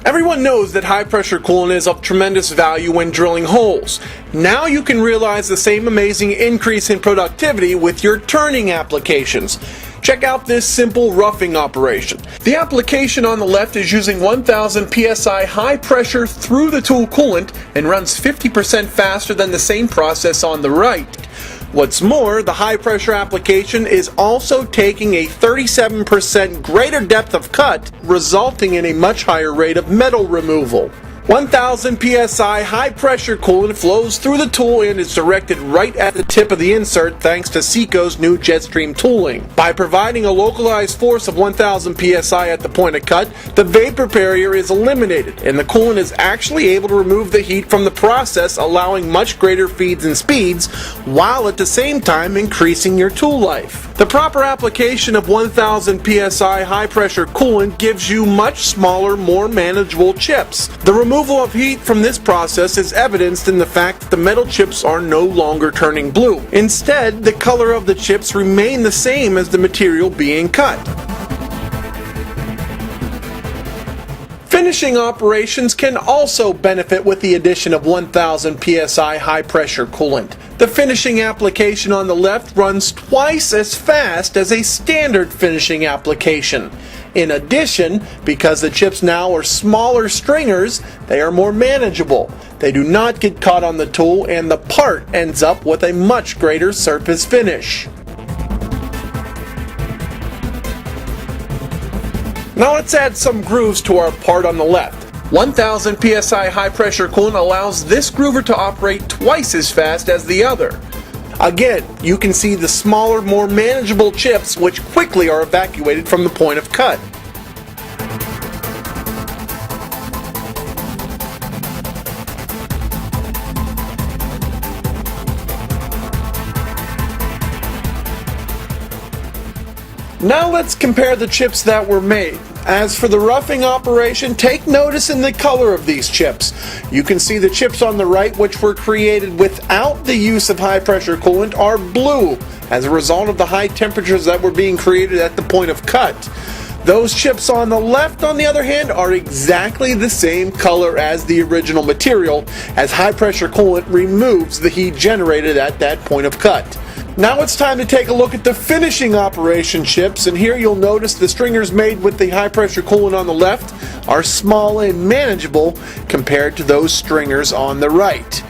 Everyone knows that high pressure coolant is of tremendous value when drilling holes. Now you can realize the same amazing increase in productivity with your turning applications. Check out this simple roughing operation. The application on the left is using 1000 psi high pressure through the tool coolant and runs 50% faster than the same process on the right. What's more, the high pressure application is also taking a 37% greater depth of cut, resulting in a much higher rate of metal removal. 1000 psi high pressure coolant flows through the tool and is directed right at the tip of the insert thanks to SECO's new Jetstream tooling. By providing a localized force of 1000 psi at the point of cut, the vapor barrier is eliminated and the coolant is actually able to remove the heat from the process, allowing much greater feeds and speeds while at the same time increasing your tool life. The proper application of 1000 psi high pressure coolant gives you much smaller, more manageable chips. The removal of heat from this process is evidenced in the fact that the metal chips are no longer turning blue. Instead, the color of the chips remain the same as the material being cut. Finishing operations can also benefit with the addition of 1000 psi high pressure coolant. The finishing application on the left runs twice as fast as a standard finishing application. In addition, because the chips now are smaller stringers, they are more manageable. They do not get caught on the tool and the part ends up with a much greater surface finish. Now let's add some grooves to our part on the left. 1000 psi high pressure coolant allows this groover to operate twice as fast as the other. Again, you can see the smaller, more manageable chips which quickly are evacuated from the point of cut. Now let's compare the chips that were made. As for the roughing operation, take notice in the color of these chips. You can see the chips on the right, which were created without the use of high pressure coolant, are blue as a result of the high temperatures that were being created at the point of cut. Those chips on the left, on the other hand, are exactly the same color as the original material, as high pressure coolant removes the heat generated at that point of cut. Now it's time to take a look at the finishing operation chips, and here you'll notice the stringers made with the high pressure coolant on the left are small and manageable compared to those stringers on the right.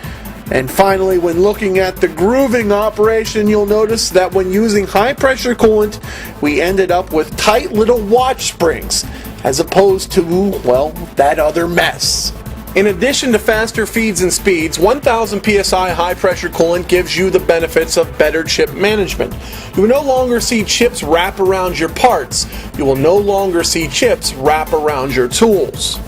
And finally, when looking at the grooving operation, you'll notice that when using high pressure coolant, we ended up with tight little watch springs, as opposed to, well, that other mess. In addition to faster feeds and speeds, 1000 psi high pressure coolant gives you the benefits of better chip management. You will no longer see chips wrap around your parts. You will no longer see chips wrap around your tools.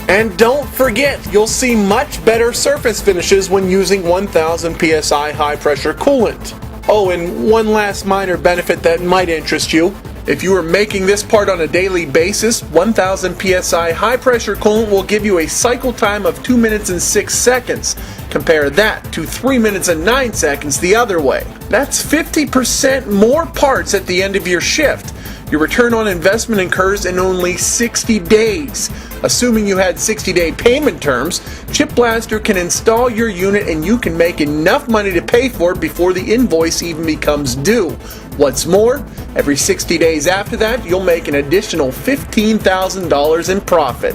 And don't forget, you'll see much better surface finishes when using 1000 psi high pressure coolant. Oh, and one last minor benefit that might interest you. If you are making this part on a daily basis, 1000 psi high pressure coolant will give you a cycle time of 2 minutes and 6 seconds. Compare that to 3 minutes and 9 seconds the other way. That's 50% more parts at the end of your shift. Your return on investment occurs in only 60 days. Assuming you had 60-day payment terms, Chip Blaster can install your unit and you can make enough money to pay for it before the invoice even becomes due. What's more, every 60 days after that, you'll make an additional $15,000 in profit.